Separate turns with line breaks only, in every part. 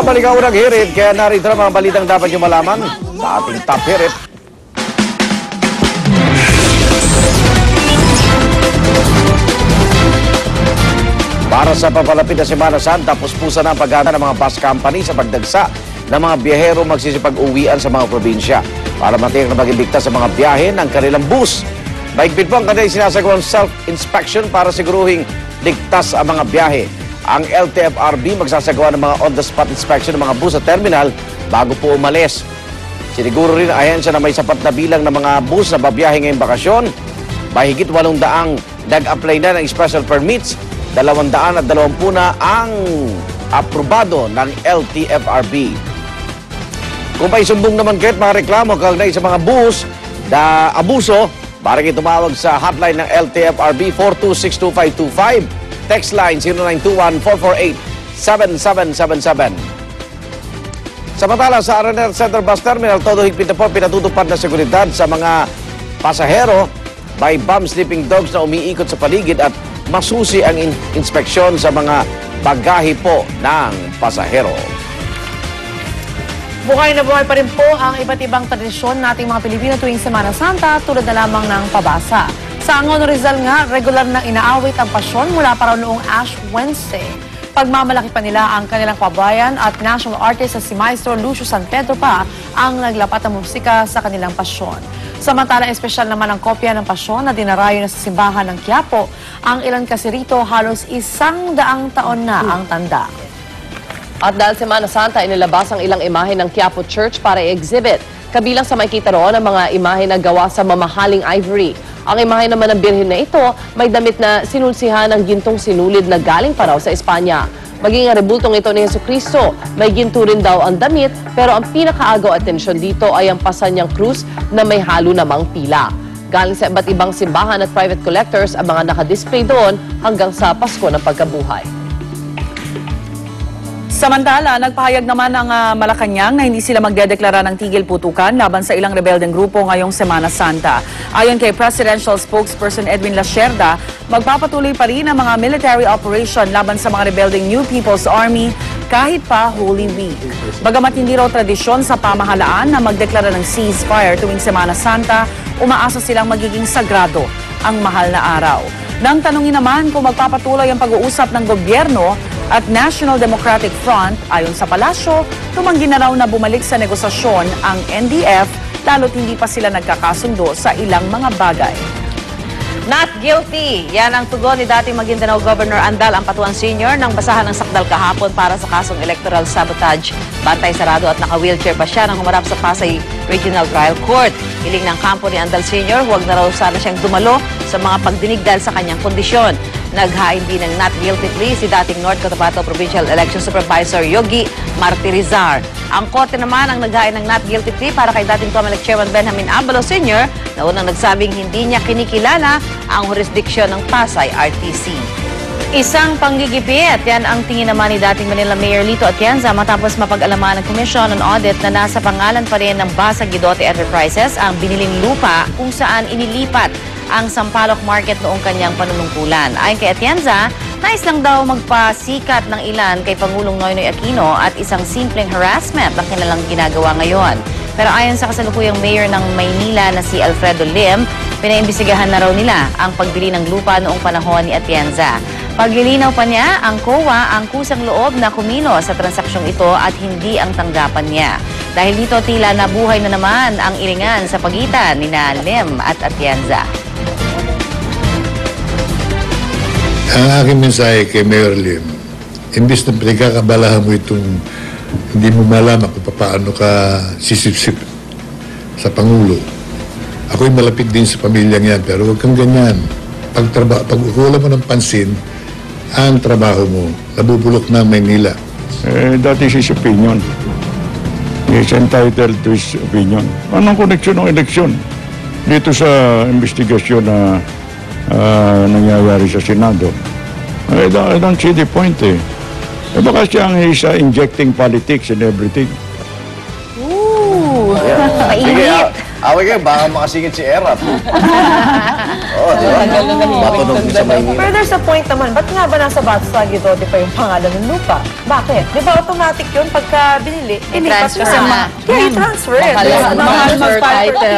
Balik ang unang hirit, kaya narito ang mga balitang dapat nyo malaman sa ating top hirit. Para sa papalapit na Semana Santa, puspusan ang paghahanda ng mga bus company sa pagdagsa ng mga biyahero magsisipag-uwian sa mga probinsya para matiyak na maging ligtas sa mga biyahe ng kanilang bus. Mahigpit po ang kanilang sinasagawang self-inspection para siguruhing ligtas ang mga biyahe. Ang LTFRB magsasagawa ng mga on-the-spot inspection ng mga bus sa terminal bago po umalis. Siniguro rin ang ahensya na may sapat na bilang ng mga bus na babiyahe ngayong bakasyon. Mahigit 800 nag-apply na ng special permits, 220 na ang aprobado ng LTFRB. Kung may sumbong naman kayo mga reklamo kaugnay sa mga bus na abuso, maaaring tumawag sa hotline ng LTFRB 4262525. Text line 0921-448-7777. Samantala sa Araneta Center Bus Terminal, todo higpit na po pinatutupad na seguridad sa mga pasahero. May bomb sleeping dogs na umiikot sa paligid at masusi ang inspeksyon sa mga bagahe po ng pasahero.
Buhay na buhay pa rin po ang iba't ibang tradisyon nating mga Pilipino tuwing Semana Santa tulad na lamang ng pabasa. Sa Angono Rizal nga, regular na inaawit ang pasyon mula para noong Ash Wednesday. Pagmamalaki pa nila ang kanilang kabayan at national artist na si Maestro Lucio San Pedro pa ang naglapat ng musika sa kanilang pasyon. Samantalang espesyal naman ang kopya ng pasyon na dinarayo na sa simbahan ng Quiapo. Ang ilan kasi rito halos 100 taon na ang tanda.
At dahil Semana Santa, inilabas ang ilang imahe ng Quiapo Church para i-exhibit. Kabilang sa makikita roon ang mga imahe na gawa sa mamahaling ivory. Ang imahe naman ng birhen na ito, may damit na sinulsihan ng gintong sinulid na galing pa raw sa Espanya. Maging ang rebultong ito ni Jesucristo, may ginto rin daw ang damit, pero ang pinakaagaw atensyon dito ay ang pasan niyang krus na may halo namang pila. Galing sa iba't ibang simbahan at private collectors ang mga nakadisplay doon hanggang sa Pasko ng Pagkabuhay.
Samantala, nagpahayag naman ang Malacanang na hindi sila magdedeklara ng tigil putukan laban sa ilang rebeldeng grupo ngayong Semana Santa. Ayon kay Presidential Spokesperson Edwin Lascerda, magpapatuloy pa rin ang mga military operation laban sa mga rebeldeng New People's Army kahit pa Holy Week. Bagamat hindi raw tradisyon sa pamahalaan na magdeklara ng ceasefire tuwing Semana Santa, umaasa silang magiging sagrado ang mahal na araw. Nang tanungin naman kung magpapatuloy ang pag-uusap ng gobyerno at National Democratic Front, ayon sa palasyo, tumanggi na raw na bumalik sa negosasyon ang NDF lalo't hindi pa sila nagkakasundo sa ilang mga bagay.
Not guilty. Yan ang tugon ni dating Maguindanao Governor Andal Ampatuan Sr. nang basahan ng sakdal kahapon para sa kasong electoral sabotage. Bantay sarado at naka-wheelchair pa siya nang humarap sa Pasay Regional Trial Court. Hiling ng kampo ni Andal Sr., huwag na raw sana siyang dumalo sa mga pagdinig dahil sa kanyang kondisyon. Naghain din ng not guilty plea si dating North Cotabato Provincial Election Supervisor Yogi Martirizar. Ang korte naman ang naghain ng not guilty plea para kay dating COMELEC Chairman Benjamin Abalos Sr. na unang nagsabing hindi niya kinikilala ang jurisdiksyon ng Pasay RTC. Isang panggigipit, yan ang tingin naman ni dating Manila Mayor Lito Atienza matapos mapag-alaman ng Commission on Audit na nasa pangalan pa rin ng Basa Guidote Enterprises ang biniling lupa kung saan inilipat ang Sampaloc Market noong kanyang panunungkulan. Ayon kay Atienza, nais lang daw magpasikat ng ilan kay Pangulong Noynoy Aquino at isang simpleng harassment ang kanilang ginagawa ngayon. Pero ayon sa kasalukuyang mayor ng Maynila na si Alfredo Lim, pinaimbestigahan na raw nila ang pagbili ng lupa noong panahon ni Atienza. Paglilinaw pa niya, ang COA ang kusang loob na kumino sa transaksyong ito at hindi ang tanggapan niya. Dahil dito tila nabuhay na naman ang iringan sa pagitan ni Lim at Atienza.
Ang aking mensahe kay Mayor Lim, imbis na pinagkakabalahan mo itong hindi mo malaman kung paano ka sisip-sip sa Pangulo. Ako'y malapit din sa pamilyang yan, pero huwag kang ganyan. Pag ukula mo ng pansin, ang trabaho mo, nabubulok na Maynila.
That is his opinion. He's entitled to his opinion. Anong koneksyon ng eleksyon dito sa investigasyon na nangyayari sa Senado? I don't see the point eh. Baka siyang he's injecting politics and everything.
Ooh,
Sige,
mainit.
Away kayo, baka makasingit si Erap. Oo, di ba? Matunog din sa Maynila.
Pero there's a point naman, ba't nga ba nasa Basa Guidote pa yung pangalan ng lupa? Bakit? Di ba automatic yun pagka binili? Inipat
transfer na.
Yeah, transfer it.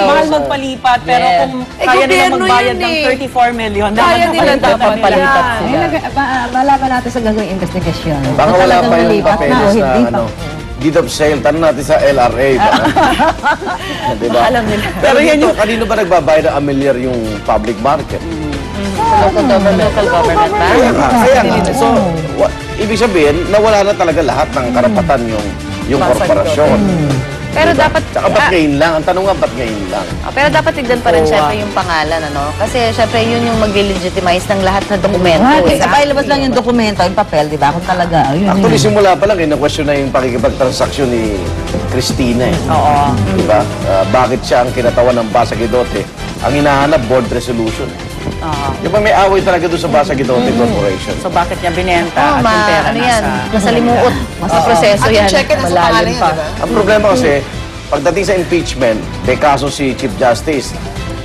Mahal magpalipat, pero
Yeah.
kung kaya nila
gobyerno
magbayad
yun
ng
eh.
34 million,
Kaya nila dapat
palipat sila.
Malaman natin sa gagawing investigasyon.
Baka
Kung
wala
talagang
pa yung
nalipat na o
papeles
hindi
na
pa.
ano. Deed of sale, tanong natin sa LRA. Diba?
Alam nila.
Pero dito, kanino ba nagbabayad ng amilyar yung public market?
Local government ba?
Kaya nga. So, ibig sabihin, nawala na talaga lahat ng karapatan yung korporasyon.
Pero dapat...
Tsaka ba't ngayon lang? Ang tanong nga, ba't ngayon lang?
Pero dapat tignan pa rin syempre yung pangalan, ano? Kasi syempre yun yung mag-legitimize ng lahat na dokumento.
Sabay labas lang yung dokumento, yung papel, di ba? Kung talaga, yun.
Actually, simula pa lang, question na yung pakikipagtransaksyon ni Cristina.
Oo.
Diba? Bakit siya ang kinatawan ng Basa Guidote? Ang hinahanap, board resolution. Di ba may away talaga doon sa Basa Guidote Corporation?
So bakit niya binenta
Oh,
at yung pera
ano yan?
nasa...
Masalimuot. Sa proseso yan. Malalim pa.
Ang problema kasi, pagdating sa impeachment, may kaso si Chief Justice.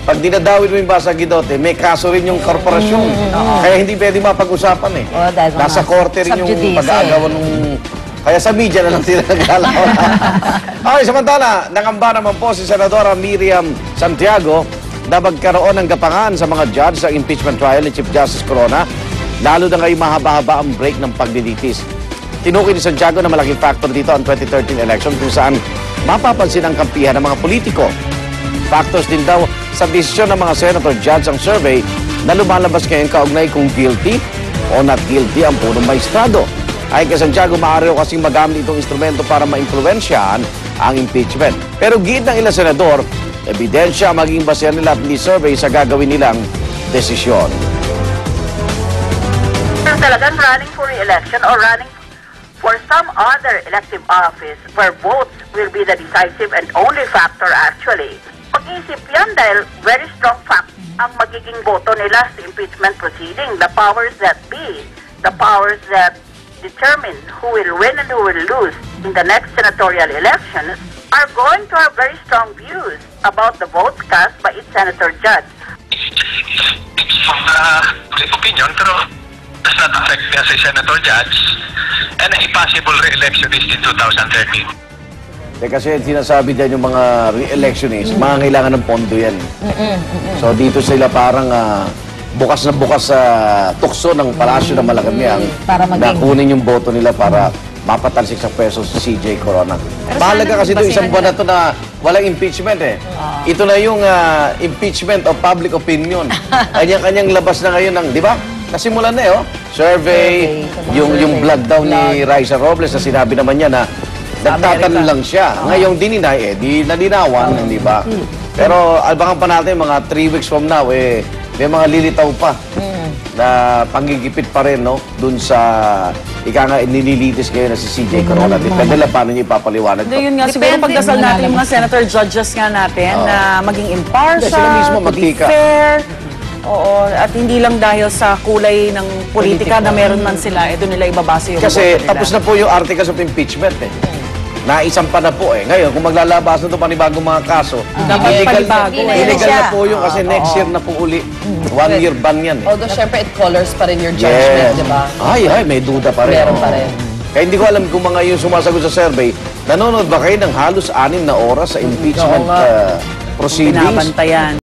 Pag dinadawin mo yung Basa Guidote, may kaso rin yung korporasyon. Kaya hindi pwede mapag-usapan eh.
Oo, dahil mga
Nasa korte rin yung
sub-judice
pag-aagawan ng... Kaya sa media na lang sila naglalaw. Okay, samantala, nangamba naman po si Senadora Miriam Santiago na magkaroon ng gapangan sa mga judge sa impeachment trial ni Chief Justice Corona, lalo na ngayon mahaba-haba ang break ng pagdiditis. Tinukoy ni Santiago na malaking factor dito ang 2013 election kung saan mapapansin ang kampihan ng mga politiko. Factors din daw sa desisyon ng mga senator judge ang survey na lumalabas ngayon kaugnay kung guilty o not guilty ang punong maestrado. Ay kay Santiago, maaari kasing magamit itong instrumento para ma-impluwensyahan ang impeachment. Pero giit ng ilang senador, ebidensya maging basehan nila at hindi survey sa gagawin nilang desisyon.
Talagang running for re-election or running for some other elective office where votes will be the decisive and only factor actually. Pag-isip yan dahil very strong fact ang magiging boto nila sa impeachment proceeding. The powers that be, the powers that determine who will win and who will lose in the next senatorial elections are going to have very strong views about the votes cast by each senator judge.
It's from the opinion, pero does not affect me as a senator judge, and a possible re-election is in 2013.
Kasi sinasabi dyan yung mga re-electionists, mga kailangan ng pondo yan. So dito sila parang bukas na bukas sa tukso ng palasyo ng Malacanang na kunin yung boto nila para mapatalsik sa peso si CJ Corona. Mahalaga kasi ito, isang buwan na ito na walang impeachment eh. Ito na yung impeachment of public opinion. Kanyang-kanyang labas na ngayon ng, di ba? Nasimulan na eh, oh. Survey, yung vlog daw ni Raisa Robles na sinabi naman niya na nagtatanong lang siya. Ngayong dininay, di nalinawan, di ba? Pero abangan pa natin, mga 3 weeks from now, may mga lilitaw pa na panggigipit pa rin, no? Dun sa, ika nga, nililitis ngayon na si CJ Corona. Depende lang paano niya ipapaliwanag to.
Hindi, yun nga. Siguro pagdasal natin yung mga senator judges nga natin na maging impartial,
Sila mismo
to be
magtika.
fair. Oo, at hindi lang dahil sa kulay ng politika na meron man sila, doon nila ibabase yung
Kasi
boto nila.
tapos na po yung articles of impeachment eh. Naisampa na po eh. Ngayon, kung maglalabas na ito panibagong mga kaso,
Dapat panibago.
illegal na po yun kasi next year na po uli. 1 year ban yan eh.
Although, syempre, it colors pa rin your judgment, di ba?
Ay, may duda pa rin.
Meron pa rin.
Kaya hindi ko alam kung mga yung sumasagot sa survey, nanonood ba kayo ng halos 6 na oras sa impeachment proceedings?
Binabantayan.